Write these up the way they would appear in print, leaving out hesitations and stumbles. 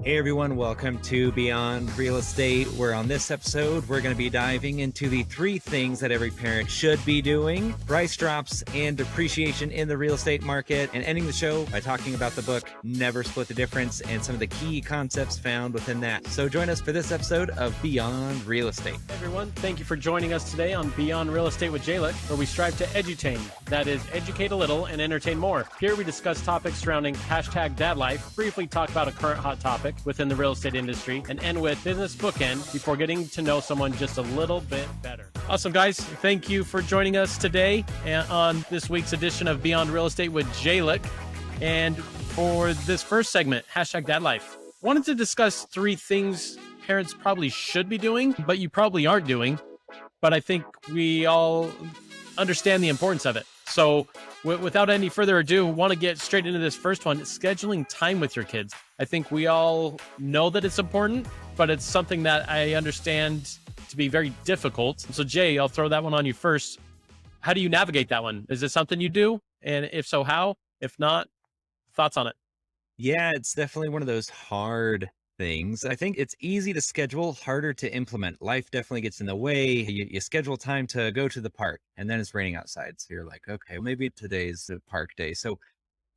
Hey everyone, welcome to Beyond Real Estate, where on this episode, we're going to be diving into the 3 things that every parent should be doing: price drops and depreciation in the real estate market, and ending the show by talking about the book, Never Split the Difference, and some of the key concepts found within that. So join us for this episode of Beyond Real Estate. Hey everyone, thank you for joining us today on Beyond Real Estate with Jalen, where we strive to edutain, that is, educate a little and entertain more. Here we discuss topics surrounding #DadLife, briefly talk about a current hot topic within the real estate industry, and end with business bookend before getting to know someone just a little bit better. Awesome, guys. Thank you for joining us today on this week's edition of Beyond Real Estate with Jalen. And for this first segment, #DadLife, wanted to discuss 3 things parents probably should be doing, but you probably aren't doing. But I think we all understand the importance of it. So without any further ado, want to get straight into this first one: scheduling time with your kids. I think we all know that it's important, but it's something that I understand to be very difficult. So Jay, I'll throw that one on you first. How do you navigate that one? Is it something you do? And if so, how? If not, thoughts on it? Yeah, it's definitely one of those hard things. I think it's easy to schedule, harder to implement. Life definitely gets in the way. You schedule time to go to the park and then it's raining outside. So you're like, okay, maybe today's the park day. So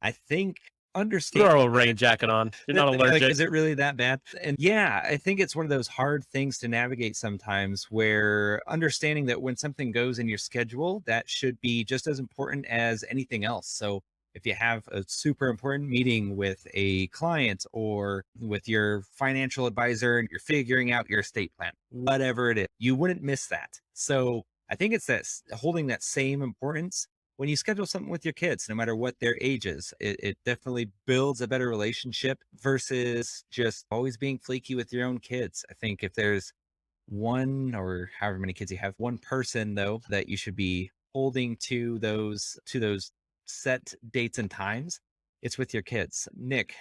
I think understand. Throw a rain jacket on. You're not allergic. Is it really that bad? And yeah, I think it's one of those hard things to navigate sometimes, where understanding that when something goes in your schedule, that should be just as important as anything else. So if you have a super important meeting with a client or with your financial advisor and you're figuring out your estate plan, whatever it is, you wouldn't miss that. So I think it's that holding that same importance when you schedule something with your kids, no matter what their age is. It definitely builds a better relationship versus just always being flaky with your own kids. I think if there's one, or however many kids you have, one person though that you should be holding to those set dates and times, it's with your kids. Nick,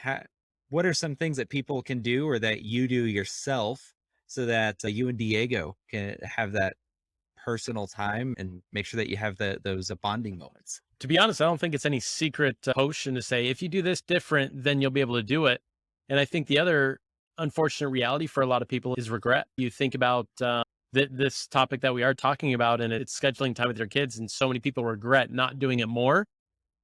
what are some things that people can do or that you do yourself so that you and Diego can have that personal time and make sure that you have those bonding moments? To be honest, I don't think it's any secret potion to say, if you do this different, then you'll be able to do it. And I think the other unfortunate reality for a lot of people is regret. You think about this topic that we are talking about, and it's scheduling time with your kids, and so many people regret not doing it more.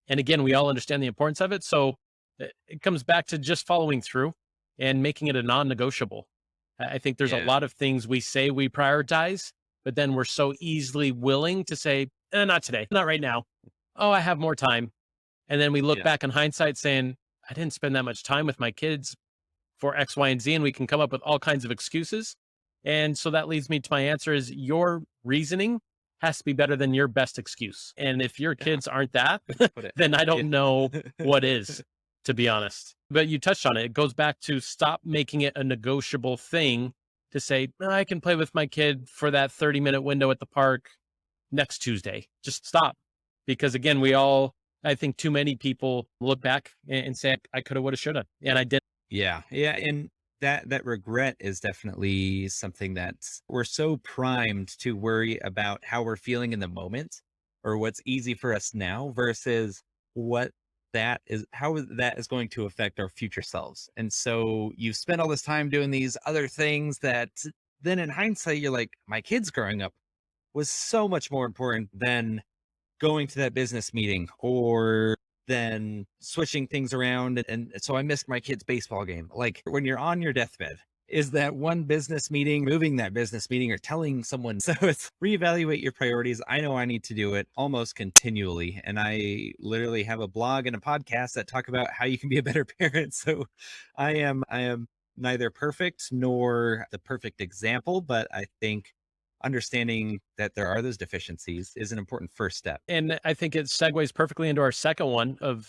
And again, we all understand the importance of it. So it comes back to just following through and making it a non-negotiable. I think there's a lot of things we say we prioritize, but then we're so easily willing to say, not today, not right now. Oh, I have more time. And then we look back in hindsight saying, I didn't spend that much time with my kids for X, Y, and Z. And we can come up with all kinds of excuses. And so that leads me to my answer is, your reasoning has to be better than your best excuse. And if your kids aren't that, then I don't know what is, to be honest. But you touched on it. It goes back to stop making it a negotiable thing to say, I can play with my kid for that 30-minute window at the park next Tuesday. Just stop. Because again, I think too many people look back and say, I could have, would have, should have. And I didn't. Yeah. And that regret is definitely something that we're so primed to worry about how we're feeling in the moment or what's easy for us now versus how that is going to affect our future selves. And so you've spent all this time doing these other things that then in hindsight, you're like, my kids growing up was so much more important than going to that business meeting or then switching things around. And so I missed my kid's baseball game. Like, when you're on your deathbed, is that one business meeting, moving that business meeting, or telling someone? So it's reevaluate your priorities. I know I need to do it almost continually. And I literally have a blog and a podcast that talk about how you can be a better parent. So I am neither perfect nor the perfect example, but I think understanding that there are those deficiencies is an important first step. And I think it segues perfectly into our second one of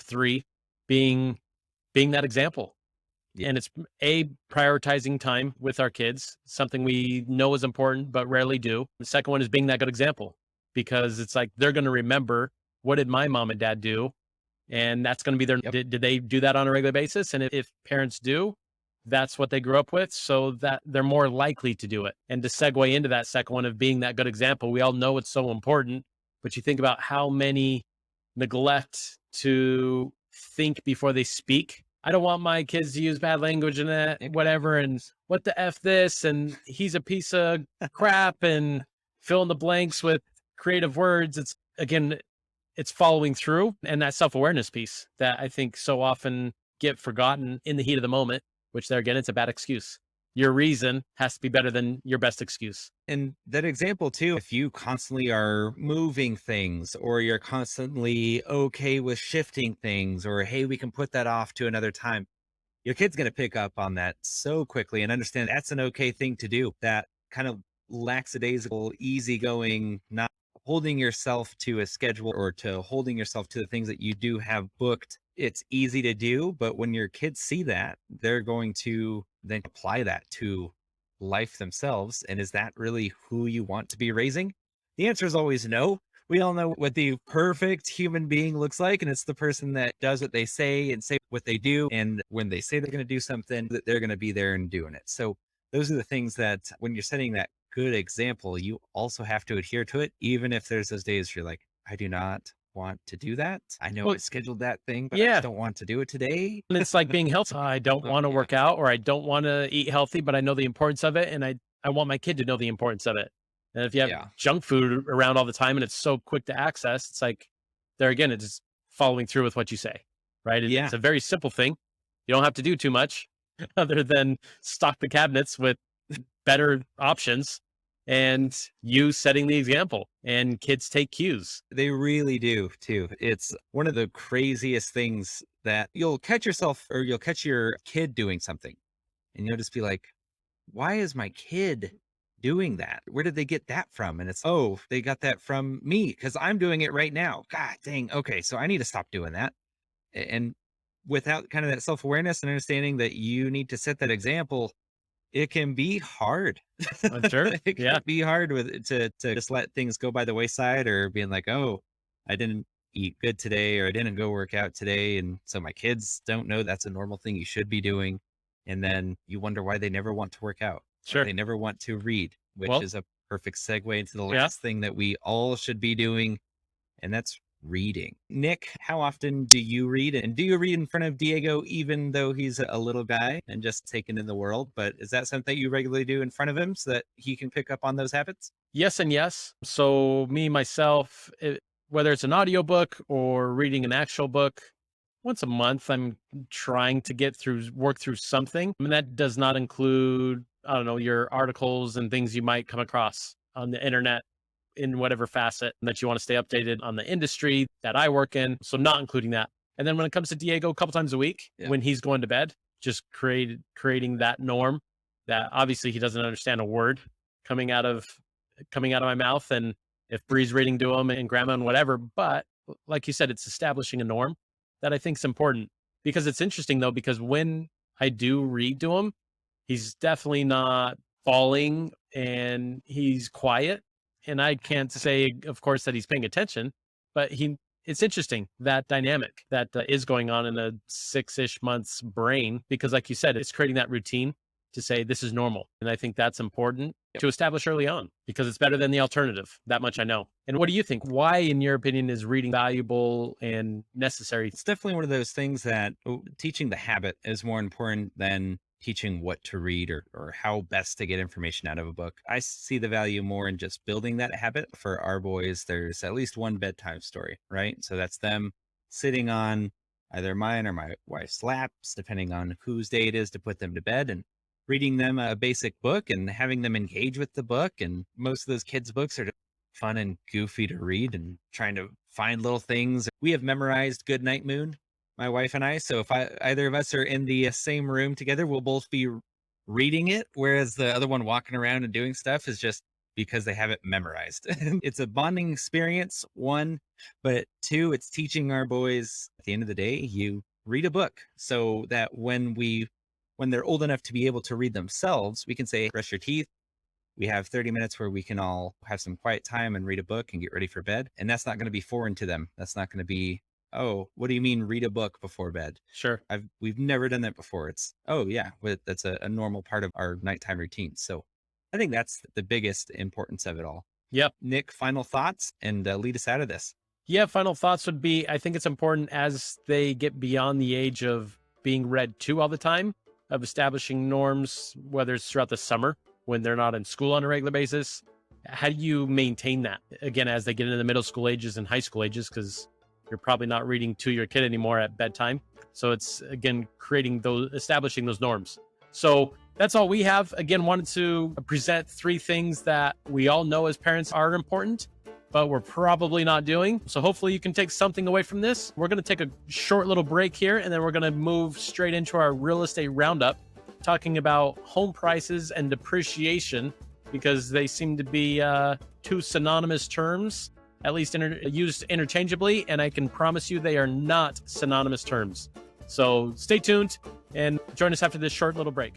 3, being that example. Yeah. And it's prioritizing time with our kids, something we know is important, but rarely do. The second one is being that good example, because it's like, they're going to remember, what did my mom and dad do? And that's going to be their, did they do that on a regular basis? And if parents do, that's what they grew up with, so that they're more likely to do it. And to segue into that second one of being that good example, we all know it's so important, but you think about how many neglect to think before they speak I don't want my kids to use bad language and that, It whatever. And what the F this? And he's a piece of crap and fill in the blanks with creative words. It's again, it's following through and that self awareness piece that I think so often get forgotten in the heat of the moment, which there again, it's a bad excuse. Your reason has to be better than your best excuse. And that example too, if you constantly are moving things or you're constantly okay with shifting things or, hey, we can put that off to another time, your kid's going to pick up on that so quickly and understand that's an okay thing to do. That kind of lackadaisical, easygoing, not holding yourself to a schedule or to holding yourself to the things that you do have booked. It's easy to do, but when your kids see that, they're going to then apply that to life themselves. And is that really who you want to be raising? The answer is always no. We all know what the perfect human being looks like, and it's the person that does what they say and say what they do. And when they say they're going to do something, that they're going to be there and doing it. So those are the things that when you're setting that good example, you also have to adhere to it, even if there's those days you're like, I do not want to do that. I know I Well, scheduled that thing, but I just yeah. don't want to do it today. And it's like being healthy. I don't want to Yeah. work out or I don't want to eat healthy, but I know the importance of it. And I want my kid to know the importance of it. And if you have Yeah. junk food around all the time and it's so quick to access, it's like there again, it's just following through with what you say, right? Yeah. It's a very simple thing. You don't have to do too much other than stock the cabinets with better options and you setting the example and kids take cues. They really do too. It's one of the craziest things that you'll catch yourself or you'll catch your kid doing something and you'll just be like, why is my kid doing that? Where did they get that from? And it's, oh, they got that from me because I'm doing it right now. God dang. Okay. So I need to stop doing that. And without kind of that self awareness and understanding that you need to set that example, it can be hard. I'm sure. It can Yeah. be hard with to just let things go by the wayside or being like, oh, I didn't eat good today or I didn't go work out today. And so my kids don't know that's a normal thing you should be doing. And then you wonder why they never want to work out or Sure. they never want to read, which Well, is a perfect segue into the yeah. last thing that we all should be doing, and that's reading. Nick, how often do you read? And do you read in front of Diego, even though he's a little guy and just taken in the world? But is that something you regularly do in front of him so that he can pick up on those habits? Yes and yes. So me myself, whether it's an audiobook or reading an actual book, once a month I'm trying to work through something. I mean that does not include I don't know your articles and things you might come across on the internet in whatever facet that you want to stay updated on the industry that I work in. So not including that. And then when it comes to Diego, a couple times a week Yeah. when he's going to bed, just creating that norm that obviously he doesn't understand a word coming out of my mouth and if Bree's reading to him and grandma and whatever. But like you said, it's establishing a norm that I think is important because it's interesting though, because when I do read to him, he's definitely not bawling and he's quiet. And I can't say, of course, that he's paying attention, but it's interesting that dynamic that is going on in a 6-ish months brain, because like you said, it's creating that routine to say this is normal. And I think that's important to establish early on because it's better than the alternative. That much I know. And what do you think? Why, in your opinion, is reading valuable and necessary? It's definitely one of those things that teaching the habit is more important than teaching what to read or how best to get information out of a book. I see the value more in just building that habit. For our boys, there's at least one bedtime story, right? So that's them sitting on either mine or my wife's laps, depending on whose day it is to put them to bed, and reading them a basic book and having them engage with the book. And most of those kids' books are fun and goofy to read and trying to find little things. We have memorized Goodnight Moon, my wife and I. So if either of us are in the same room together, we'll both be reading it, whereas the other one walking around and doing stuff is just because they have it memorized. It's a bonding experience, one, but two, it's teaching our boys at the end of the day, you read a book so that when they're old enough to be able to read themselves, we can say, brush your teeth. We have 30 minutes where we can all have some quiet time and read a book and get ready for bed. And that's not going to be foreign to them. That's not going to be, oh, what do you mean read a book before bed? Sure. We've never done that before. It's, oh yeah, that's a normal part of our nighttime routine. So I think that's the biggest importance of it all. Yep. Nick, final thoughts and lead us out of this. Yeah, final thoughts would be I think it's important as they get beyond the age of being read to all the time, of establishing norms, whether it's throughout the summer when they're not in school on a regular basis. How do you maintain that, again, as they get into the middle school ages and high school ages? Because you're probably not reading to your kid anymore at bedtime. So it's, again, establishing those norms. So that's all we have. Again, wanted to present 3 things that we all know as parents are important, but we're probably not doing. So hopefully you can take something away from this. We're going to take a short little break here, and then we're going to move straight into our real estate roundup, talking about home prices and depreciation, because they seem to be 2 synonymous terms, at least used interchangeably, and I can promise you they are not synonymous terms. So stay tuned and join us after this short little break.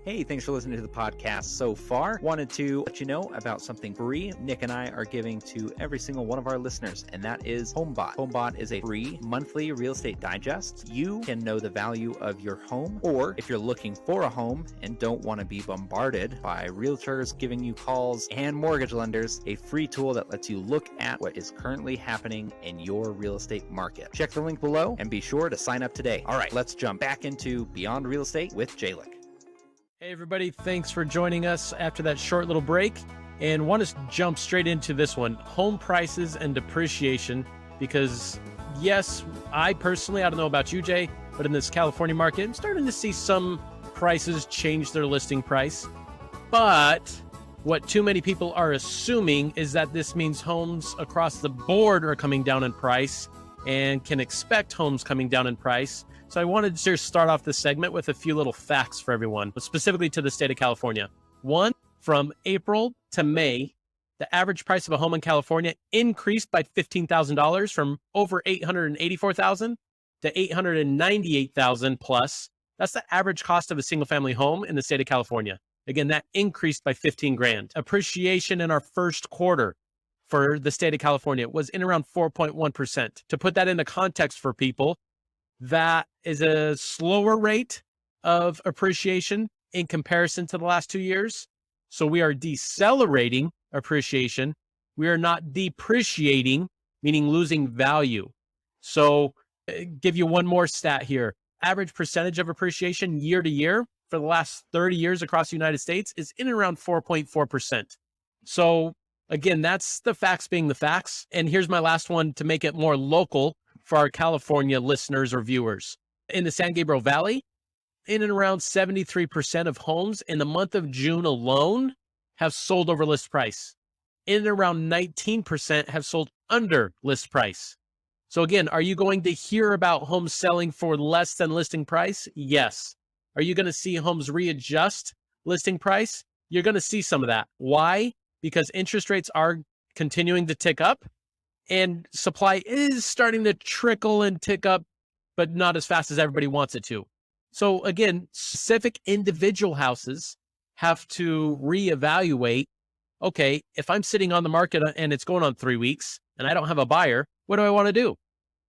Hey, thanks for listening to the podcast so far. Wanted to let you know about something free Nick and I are giving to every single one of our listeners, and that is HomeBot. HomeBot is a free monthly real estate digest. You can know the value of your home, or if you're looking for a home and don't want to be bombarded by realtors giving you calls and mortgage lenders, a free tool that lets you look at what is currently happening in your real estate market. Check the link below and be sure to sign up today. All right, let's jump back into Beyond Real Estate with Jalen. Hey everybody, thanks for joining us after that short little break, and want to jump straight into this one, home prices and depreciation, because yes, I personally, I don't know about you, Jay, but in this California market, I'm starting to see some prices change their listing price. But what too many people are assuming is that this means homes across the board are coming down in price and can expect homes coming down in price. So I wanted to start off this segment with a few little facts for everyone, but specifically to the state of California. One, from April to May, the average price of a home in California increased by $15,000 from over $884,000 to $898,000 plus. That's the average cost of a single family home in the state of California. Again, that increased by 15 grand. Appreciation in our first quarter for the state of California was in around 4.1%. To put that into context for people, that is a slower rate of appreciation in comparison to the last 2 years. So we are decelerating appreciation. We are not depreciating, meaning losing value. So give you one more stat here. Average percentage of appreciation year to year for the last 30 years across the United States is in and around 4.4%. So again, that's the facts being the facts. And here's my last one to make it more local for our California listeners or viewers. In the San Gabriel Valley, in and around 73% of homes in the month of June alone have sold over list price. In and around 19% have sold under list price. So again, are you going to hear about homes selling for less than listing price? Yes. Are you going to see homes readjust listing price? You're going to see some of that. Why? Because interest rates are continuing to tick up, and supply is starting to trickle and tick up, but not as fast as everybody wants it to. So again, specific individual houses have to reevaluate, okay, if I'm sitting on the market and it's going on 3 weeks and I don't have a buyer, what do I want to do?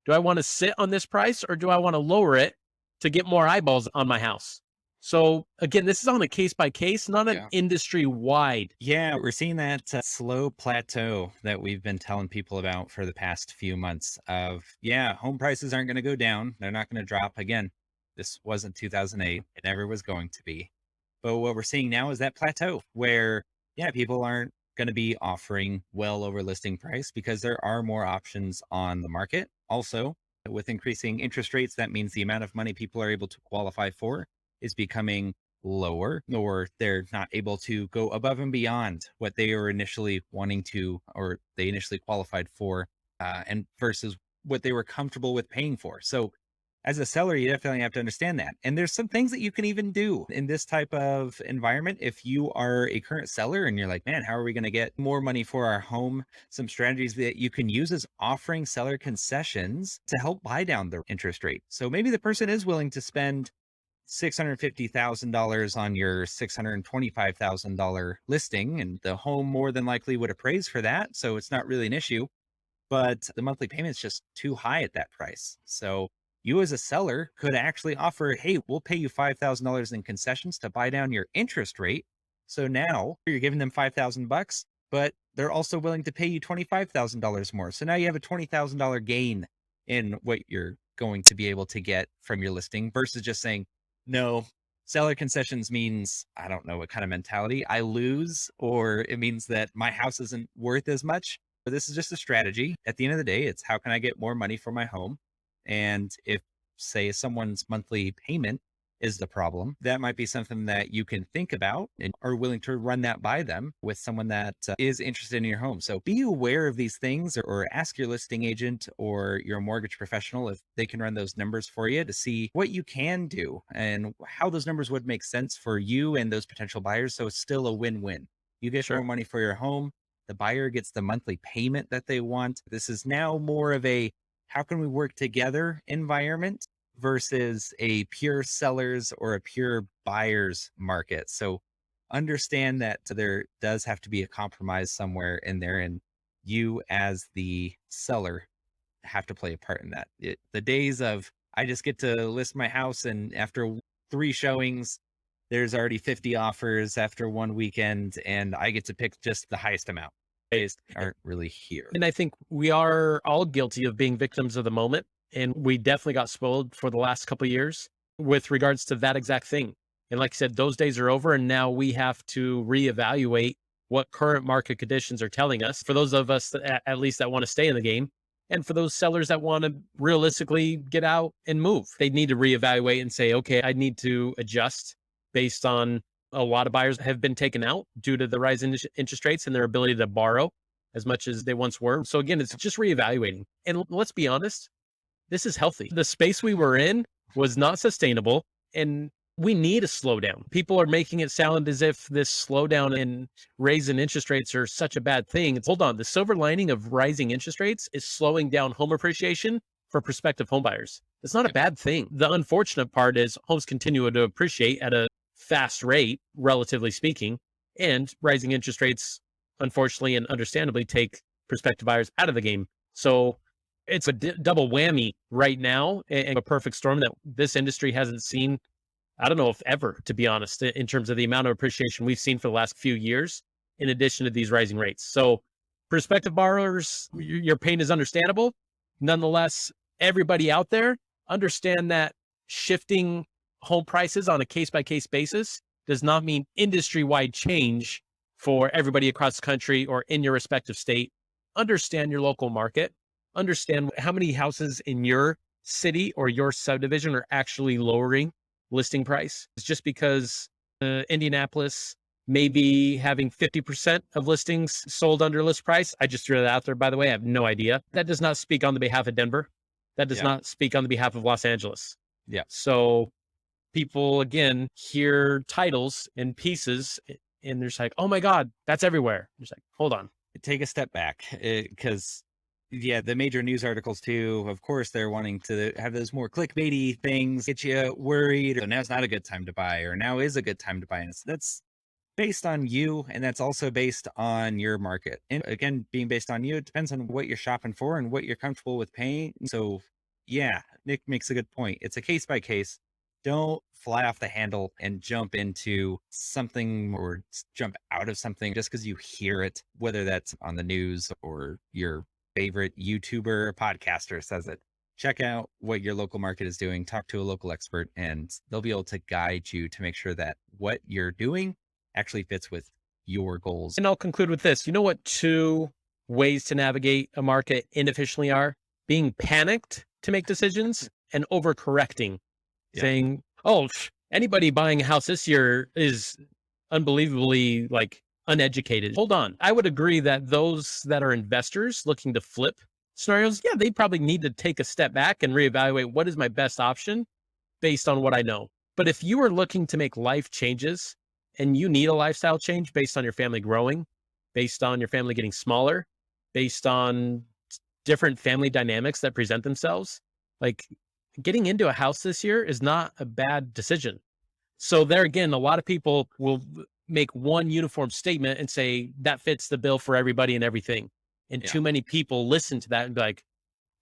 Do I want to sit on this price, or do I want to lower it to get more eyeballs on my house? So again, this is on a case by case, not an industry wide. Yeah, we're seeing that slow plateau that we've been telling people about for the past few months of, home prices aren't going to go down. They're not going to drop. Again, this wasn't 2008. It never was going to be. But what we're seeing now is that plateau where, people aren't going to be offering well over listing price because there are more options on the market. Also, with increasing interest rates, that means the amount of money people are able to qualify for is becoming lower, or they're not able to go above and beyond what they were initially wanting to, or they initially qualified for, and versus what they were comfortable with paying for. So as a seller, you definitely have to understand that. And there's some things that you can even do in this type of environment. If you are a current seller and you're like, man, how are we going to get more money for our home? Some strategies that you can use is offering seller concessions to help buy down the interest rate. So maybe the person is willing to spend $650,000 on your $625,000 listing, and the home more than likely would appraise for that. So it's not really an issue, but the monthly payment is just too high at that price. So you as a seller could actually offer, hey, we'll pay you $5,000 in concessions to buy down your interest rate. So now you're giving them $5,000, but they're also willing to pay you $25,000 more. So now you have a $20,000 gain in what your going to be able to get from your listing versus just saying, no, seller concessions means I don't know what kind of mentality I lose, or it means that my house isn't worth as much. But this is just a strategy. At the end of the day, it's how can I get more money for my home? And if, say, someone's monthly payment is the problem, that might be something that you can think about and are willing to run that by them with someone that is interested in your home. So be aware of these things, or ask your listing agent or your mortgage professional if they can run those numbers for you to see what you can do and how those numbers would make sense for you and those potential buyers. So it's still a win-win. You get more Sure. money for your home. The buyer gets the monthly payment that they want. This is now more of a how can we work together environment versus a pure sellers or a pure buyers market. So understand that there does have to be a compromise somewhere in there, and you as the seller have to play a part in that. The days of I just get to list my house and after three showings, there's already 50 offers after one weekend and I get to pick just the highest amount. Days aren't really here. And I think we are all guilty of being victims of the moment. And we definitely got spoiled for the last couple of years with regards to that exact thing. And like I said, those days are over. And now we have to reevaluate what current market conditions are telling us for those of us that, at least that want to stay in the game. And for those sellers that want to realistically get out and move, they need to reevaluate and say, okay, I need to adjust based on a lot of buyers have been taken out due to the rise in interest rates and their ability to borrow as much as they once were. So again, it's just reevaluating. And let's be honest, this is healthy. The space we were in was not sustainable, and we need a slowdown. People are making it sound as if this slowdown and raise in interest rates are such a bad thing. Hold on. The silver lining of rising interest rates is slowing down home appreciation for prospective homebuyers. It's not a bad thing. The unfortunate part is homes continue to appreciate at a fast rate, relatively speaking, and rising interest rates, unfortunately and understandably, take prospective buyers out of the game. So it's a double whammy right now, and a perfect storm that this industry hasn't seen, I don't know if ever, to be honest, in terms of the amount of appreciation we've seen for the last few years, in addition to these rising rates. So prospective borrowers, your pain is understandable. Nonetheless, everybody out there, understand that shifting home prices on a case-by-case basis does not mean industry-wide change for everybody across the country or in your respective state. Understand your local market. Understand how many houses in your city or your subdivision are actually lowering listing price. It's just because Indianapolis may be having 50% of listings sold under list price. I just threw that out there, by the way. I have no idea. That does not speak on the behalf of Denver. That does not speak on the behalf of Los Angeles. Yeah. So people, again, hear titles and pieces and they're just like, oh my God, that's everywhere. It's like, hold on. Take a step back, because the major news articles too, of course, they're wanting to have those more clickbaity things, get you worried. So now's not a good time to buy, or now is a good time to buy. And that's based on you, and that's also based on your market. And again, being based on you, it depends on what you're shopping for and what you're comfortable with paying. So yeah, Nick makes a good point. It's a case by case. Don't fly off the handle and jump into something or jump out of something just because you hear it, whether that's on the news or your favorite YouTuber or podcaster says it. Check out what your local market is doing, talk to a local expert, and they'll be able to guide you to make sure that what you're doing actually fits with your goals. And I'll conclude with this. You know what 2 ways to navigate a market inefficiently are? Being panicked to make decisions and overcorrecting. Saying, oh, anybody buying a house this year is unbelievably uneducated. Hold on. I would agree that those that are investors looking to flip scenarios, they probably need to take a step back and reevaluate what is my best option based on what I know. But if you are looking to make life changes and you need a lifestyle change based on your family growing, based on your family getting smaller, based on different family dynamics that present themselves, getting into a house this year is not a bad decision. So there again, a lot of people will make one uniform statement and say that fits the bill for everybody and everything. And too many people listen to that and be like,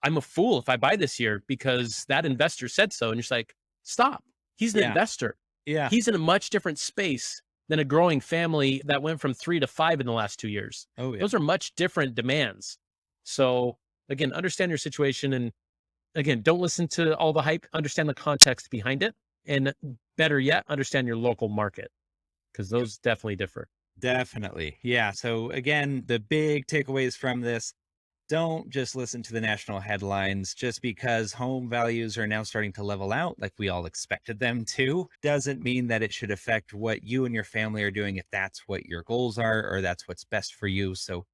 I'm a fool if I buy this year because that investor said so. And you're just like, stop. He's an investor. Yeah. He's in a much different space than a growing family that went from 3 to 5 in the last 2 years. Oh, yeah. Those are much different demands. So again, understand your situation and again, don't listen to all the hype, understand the context behind it. And better yet, understand your local market, because those definitely differ. Definitely. Yeah. So again, the big takeaways from this: don't just listen to the national headlines. Just because home values are now starting to level out like we all expected them to, doesn't mean that it should affect what you and your family are doing if that's what your goals are or that's what's best for you. So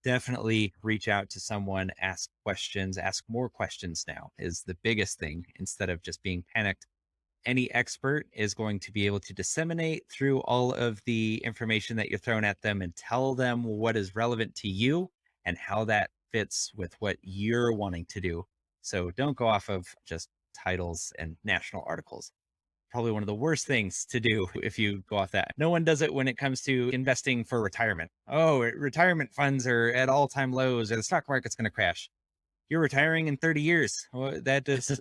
definitely reach out to someone, ask questions, ask more questions now is the biggest thing instead of just being panicked. Any expert is going to be able to disseminate through all of the information that you're throwing at them and tell them what is relevant to you and how that fits with what you're wanting to do. So don't go off of just titles and national articles. Probably one of the worst things to do if you go off that. No one does it when it comes to investing for retirement. Oh, retirement funds are at all-time lows or the stock market's going to crash. You're retiring in 30 years. Well, that does,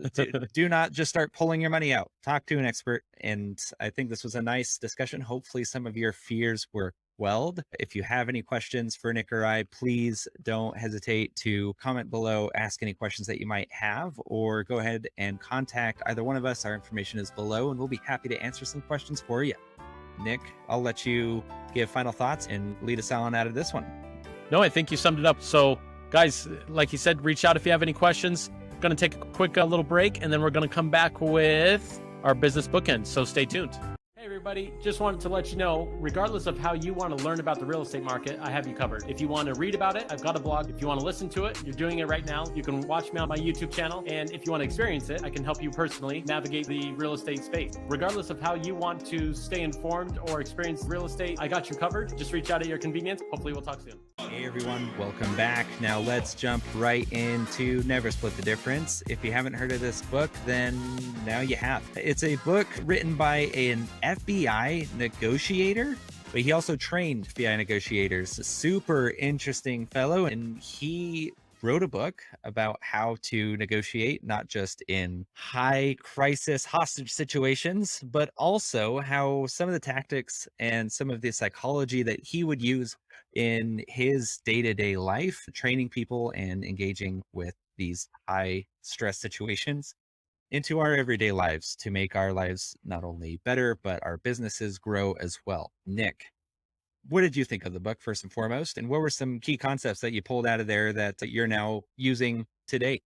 do not just start pulling your money out. Talk to an expert. And I think this was a nice discussion. Hopefully, some of your fears were quelled. If you have any questions for Nick or I, please don't hesitate to comment below, ask any questions that you might have, or go ahead and contact either one of us. Our information is below, and we'll be happy to answer some questions for you. Nick, I'll let you give final thoughts and lead us on out of this one. No, I think you summed it up. So, guys, like you said, reach out if you have any questions. Going to take a quick little break, and then we're going to come back with our business bookend. So stay tuned. Hey, everybody. Just wanted to let you know, regardless of how you want to learn about the real estate market, I have you covered. If you want to read about it, I've got a blog. If you want to listen to it, you're doing it right now. You can watch me on my YouTube channel. And if you want to experience it, I can help you personally navigate the real estate space. Regardless of how you want to stay informed or experience real estate, I got you covered. Just reach out at your convenience. Hopefully we'll talk soon. Hey everyone, welcome back. Now let's jump right into Never Split the Difference. If you haven't heard of this book, then now you have. It's a book written by an FBI negotiator, but he also trained FBI negotiators. A super interesting fellow, and he wrote a book about how to negotiate, not just in high crisis hostage situations, but also how some of the tactics and some of the psychology that he would use in his day-to-day life, training people and engaging with these high stress situations into our everyday lives to make our lives not only better, but our businesses grow as well. Nick, what did you think of the book first and foremost? And what were some key concepts that you pulled out of there that you're now using today?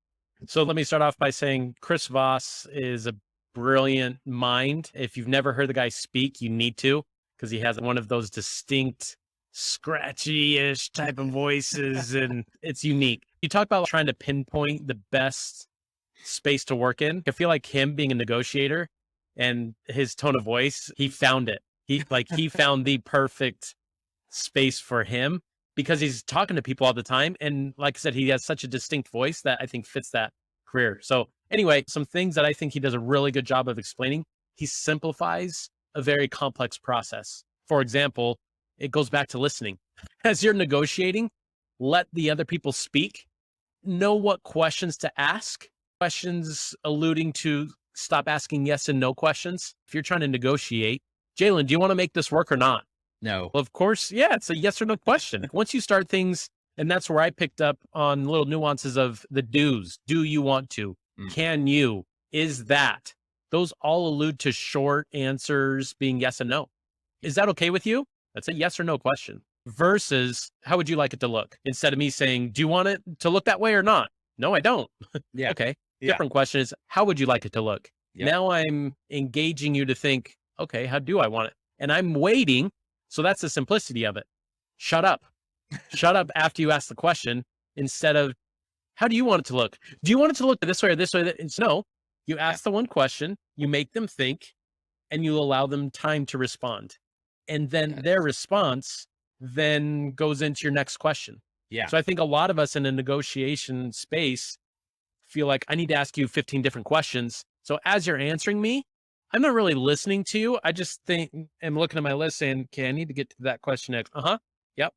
So let me start off by saying Chris Voss is a brilliant mind. If you've never heard the guy speak, you need to, because he has one of those distinct scratchy-ish type of voices, and it's unique. You talk about trying to pinpoint the best space to work in. I feel like him being a negotiator and his tone of voice, he found it. He found the perfect space for him because he's talking to people all the time. And like I said, he has such a distinct voice that I think fits that career. So anyway, some things that I think he does a really good job of explaining. He simplifies a very complex process. For example, it goes back to listening. As you're negotiating, let the other people speak. Know what questions to ask. Questions alluding to stop asking yes and no questions. If you're trying to negotiate, Jalen, do you want to make this work or not? No. Well, of course, yeah, it's a yes or no question. Once you start things, and that's where I picked up on little nuances of the do's. Do you want to? Can you? Is that? Those all allude to short answers being yes and no. Is that okay with you? That's a yes or no question. Versus, how would you like it to look? Instead of me saying, do you want it to look that way or not? No, I don't. Yeah. Okay. Yeah. Different question is, how would you like it to look? Yep. Now I'm engaging you to think, okay, how do I want it? And I'm waiting. So that's the simplicity of it. Shut up. Shut up after you ask the question instead of, how do you want it to look? Do you want it to look this way or this way? It's no. You ask the one question, you make them think, and you allow them time to respond. And then their response then goes into your next question. Yeah. So I think a lot of us in a negotiation space feel like I need to ask you 15 different questions. So as you're answering me, I'm not really listening to you. I just am looking at my list saying, okay, I need to get to that question next. Yep.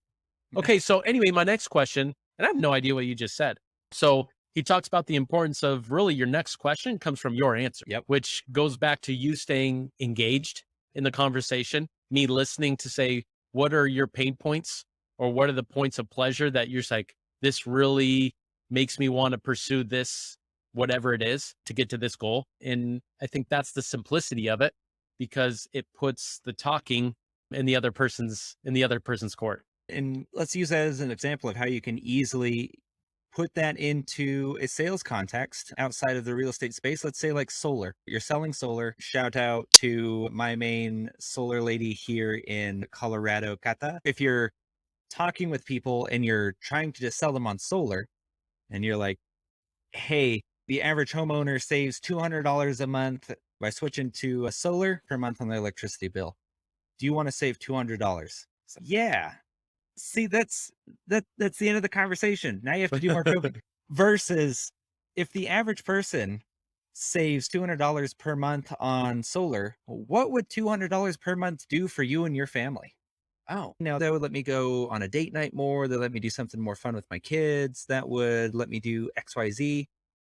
Okay. So anyway, my next question, and I have no idea what you just said. So he talks about the importance of really your next question comes from your answer, which goes back to you staying engaged in the conversation, me listening to say, what are your pain points or what are the points of pleasure that you're like, this really makes me want to pursue this whatever it is to get to this goal. And I think that's the simplicity of it because it puts the talking in the other person's court. And let's use that as an example of how you can easily put that into a sales context outside of the real estate space. Let's say like solar. You're selling solar. Shout out to my main solar lady here in Colorado, Kata. If you're talking with people and you're trying to just sell them on solar and you're like, hey, the average homeowner saves $200 a month by switching to a solar per month on their electricity bill. Do you want to save $200? So, yeah. See, that's the end of the conversation. Now you have to do more probing. Versus if the average person saves $200 per month on solar, what would $200 per month do for you and your family? Oh, now that would let me go on a date night more. That let me do something more fun with my kids. That would let me do XYZ.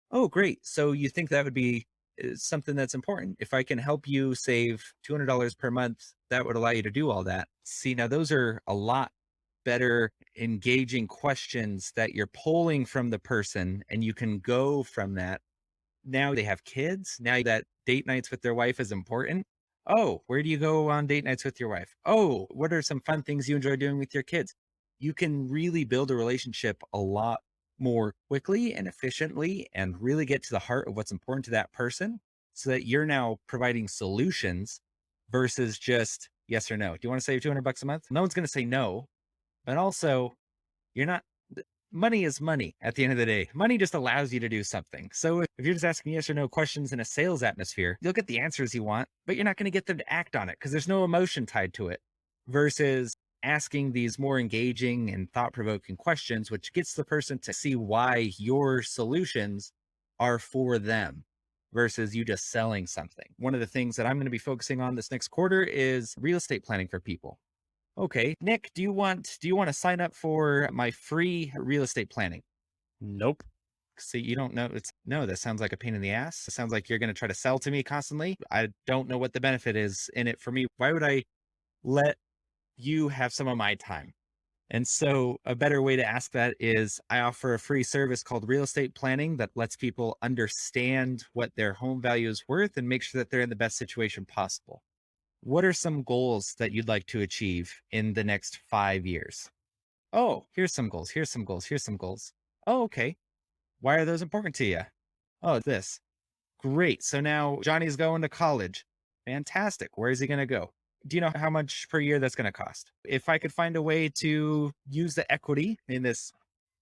Oh, great. So you think that would be something that's important? If I can help you save $200 per month, that would allow you to do all that. See, now those are a lot better engaging questions that you're pulling from the person, and you can go from that. Now they have kids. Now that date nights with their wife is important. Oh, where do you go on date nights with your wife? Oh, what are some fun things you enjoy doing with your kids? You can really build a relationship a lot more quickly and efficiently and really get to the heart of what's important to that person so that you're now providing solutions versus just yes or no. Do you want to save $200 a month? No one's going to say no. But also, you're not, money is money at the end of the day. Money just allows you to do something. So if you're just asking yes or no questions in a sales atmosphere, you'll get the answers you want, but you're not going to get them to act on it because there's no emotion tied to it. Versus asking these more engaging and thought provoking questions, which gets the person to see why your solutions are for them versus you just selling something. One of the things that I'm going to be focusing on this next quarter is real estate planning for people. Okay, Nick, do you want to sign up for my free real estate planning? Nope. See, you don't know. It's no, that sounds like a pain in the ass. It sounds like you're going to try to sell to me constantly. I don't know what the benefit is in it for me. Why would I let you have some of my time? And so a better way to ask that is I offer a free service called real estate planning that lets people understand what their home value is worth and make sure that they're in the best situation possible. What are some goals that you'd like to achieve in the next 5 years? Oh, here's some goals. Here's some goals. Here's some goals. Oh, okay. Why are those important to you? Oh, this. Great. So now Johnny's going to college. Fantastic. Where is he going to go? Do you know how much per year that's going to cost? If I could find a way to use the equity in this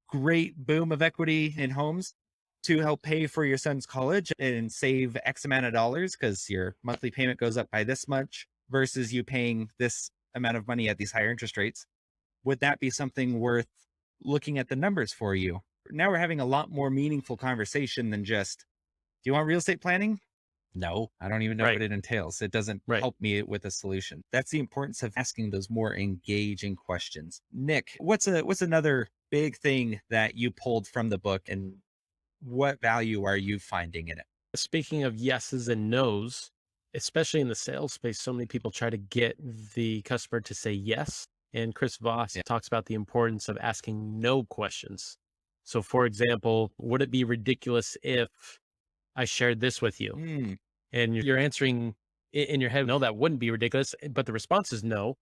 great boom of equity in homes to help pay for your son's college and save X amount of dollars because your monthly payment goes up by this much versus you paying this amount of money at these higher interest rates, would that be something worth looking at the numbers for you? Now we're having a lot more meaningful conversation than just, do you want real estate planning? No, I don't even know Right. what it entails. It doesn't Right. help me with a solution. That's the importance of asking those more engaging questions. Nick, what's another big thing that you pulled from the book and what value are you finding in it? Speaking of yeses and nos, especially in the sales space, so many people try to get the customer to say yes. And Chris Voss Yeah. talks about the importance of asking no questions. So, for example, would it be ridiculous if I shared this with you? Mm, And you're answering in your head, no, that wouldn't be ridiculous. But the response is no.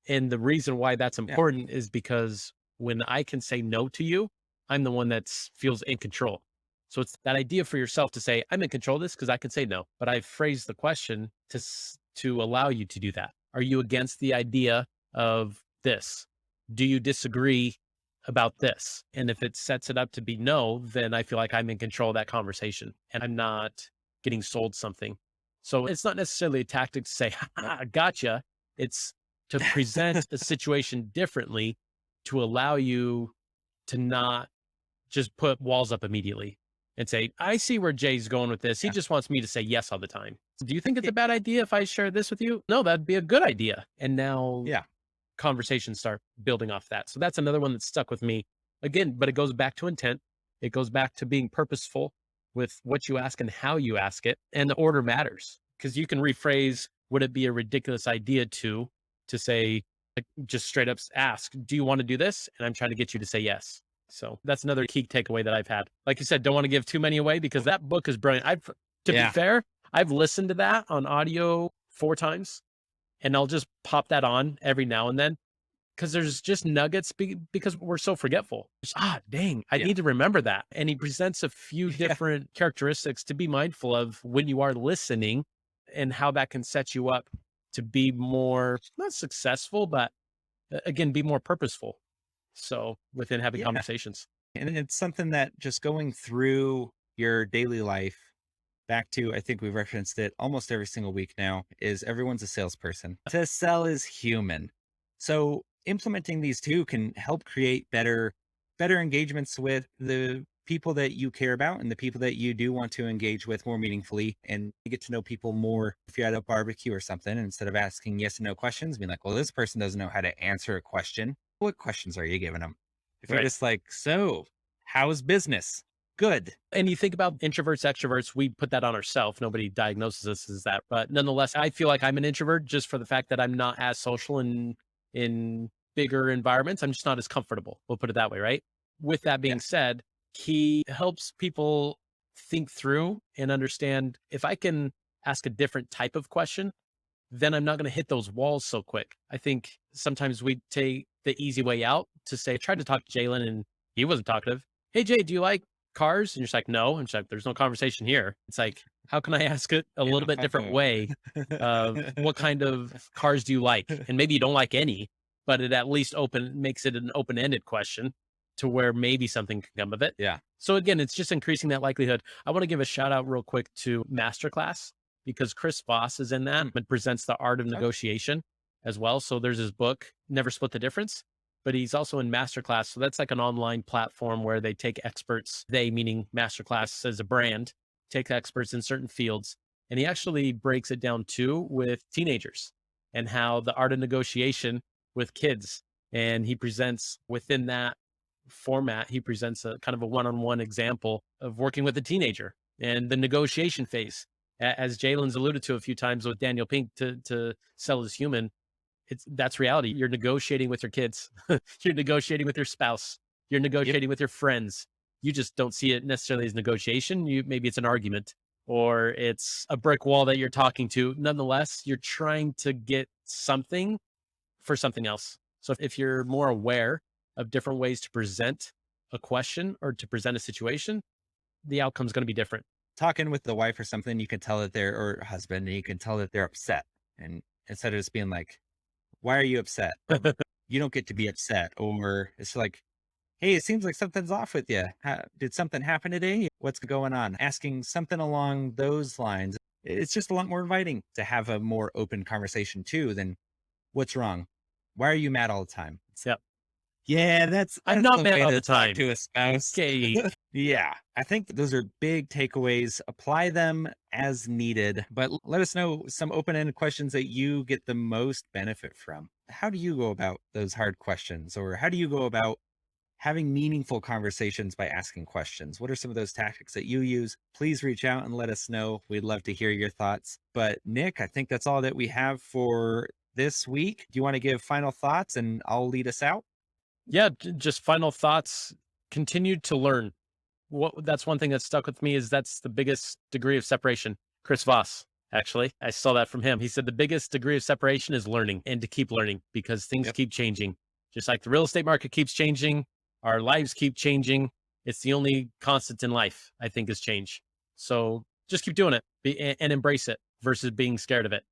And the reason why that's yeah. important is because when I can say no to you, I'm the one that feels in control. So it's that idea for yourself to say, I'm in control of this because I can say no. But I've phrased the question to allow you to do that. Are you against the idea of this? Do you disagree about this? And if it sets it up to be no, then I feel like I'm in control of that conversation and I'm not getting sold something. So it's not necessarily a tactic to say, I gotcha. It's to present a situation differently to allow you to not just put walls up immediately and say, I see where Jay's going with this. He Yeah. just wants me to say yes all the time. Do you think it's a bad idea if I share this with you? No, that'd be a good idea. And now Yeah. conversations start building off that. So that's another one that stuck with me again, but it goes back to intent. It goes back to being purposeful with what you ask and how you ask it. And the order matters because you can rephrase, would it be a ridiculous idea to say, like, just straight up ask, do you want to do this? And I'm trying to get you to say yes. So that's another key takeaway that I've had. Like you said, don't want to give too many away because that book is brilliant. To be Yeah. fair, I've listened to that on audio 4 times, and I'll just pop that on every now and then because there's just nuggets because we're so forgetful. Dang, I Yeah. need to remember that. And he presents a few Yeah. different characteristics to be mindful of when you are listening and how that can set you up to be more, not successful, but again, be more purposeful. So within having Yeah. conversations. And it's something that just going through your daily life, back to, I think we've referenced it almost every single week now, is everyone's a salesperson. To sell is human. So implementing these two can help create better engagements with the people that you care about and the people that you do want to engage with more meaningfully, and you get to know people more. If you're at a barbecue or something, instead of asking yes and no questions, being like, well, this person doesn't know how to answer a question. What questions are you giving them? If you're Right. just like, so how's business? Good. And you think about introverts, extroverts, we put that on ourselves. Nobody diagnoses us as that. But nonetheless, I feel like I'm an introvert just for the fact that I'm not as social in bigger environments. I'm just not as comfortable. We'll put it that way, right? With that Yeah. being said, he helps people think through and understand if I can ask a different type of question, then I'm not going to hit those walls so quick. I think sometimes we take the easy way out to say, I tried to talk to Jalen and he wasn't talkative. Hey, Jay, do you like cars? And you're just like, no. And she's like, there's no conversation here. It's like, how can I ask it a little bit different way? What kind of cars do you like? And maybe you don't like any, but it at least makes it an open-ended question to where maybe something can come of it. Yeah. So again, it's just increasing that likelihood. I want to give a shout out real quick to Masterclass because Chris Voss is in that and presents the art of negotiation as well. So there's his book, Never Split the Difference, but he's also in Masterclass. So that's like an online platform where they take experts, they meaning Masterclass as a brand, take experts in certain fields. And he actually breaks it down too with teenagers and how the art of negotiation with kids. And he presents within that format, he presents a kind of a one-on-one example of working with a teenager and the negotiation phase. As Jalen's alluded to a few times with Daniel Pink to sell as human, that's reality. You're negotiating with your kids. You're negotiating with your spouse. You're negotiating with your friends. You just don't see it necessarily as negotiation. Maybe it's an argument or it's a brick wall that you're talking to. Nonetheless, you're trying to get something for something else. So if you're more aware of different ways to present a question or to present a situation, the outcome is going to be different. Talking with the wife or something, you can tell that or husband, and you can tell that they're upset. And instead of just being like, why are you upset? You don't get to be upset. Or it's like, hey, it seems like something's off with you. Did something happen today? What's going on? Asking something along those lines. It's just a lot more inviting to have a more open conversation too than what's wrong? Why are you mad all the time? Yep. Yeah, I'm that's not the mad way all to the talk time. to a spouse. Okay. Yeah, I think those are big takeaways. Apply them as needed, but let us know some open-ended questions that you get the most benefit from. How do you go about those hard questions, or how do you go about having meaningful conversations by asking questions? What are some of those tactics that you use? Please reach out and let us know. We'd love to hear your thoughts. But Nick, I think that's all that we have for this week. Do you want to give final thoughts and I'll lead us out? Yeah, just final thoughts. Continue to learn. That's one thing that stuck with me is that's the biggest degree of separation. Chris Voss, actually, I saw that from him. He said the biggest degree of separation is learning and to keep learning because things keep changing. Just like the real estate market keeps changing, our lives keep changing. It's the only constant in life, I think, is change. So just keep doing it and embrace it versus being scared of it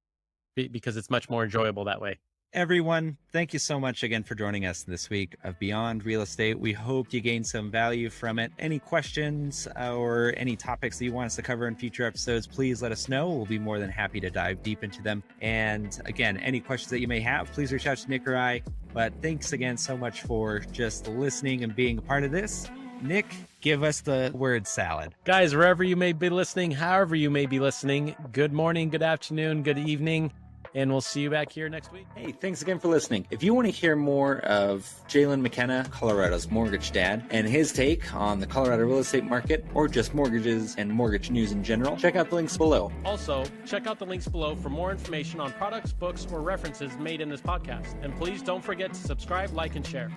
because it's much more enjoyable that way. Everyone, thank you so much again for joining us this week of Beyond Real Estate. We hope you gained some value from it. Any questions or any topics that you want us to cover in future episodes, please let us know. We'll be more than happy to dive deep into them. And again, any questions that you may have, please reach out to Nick or I. But thanks again so much for just listening and being a part of this. Nick, give us the word salad. Guys, wherever you may be listening, however you may be listening, good morning, good afternoon, good evening. And we'll see you back here next week. Hey, thanks again for listening. If you want to hear more of Jalen McKenna, Colorado's mortgage dad, and his take on the Colorado real estate market, or just mortgages and mortgage news in general, check out the links below. Also, check out the links below for more information on products, books, or references made in this podcast. And please don't forget to subscribe, like, and share.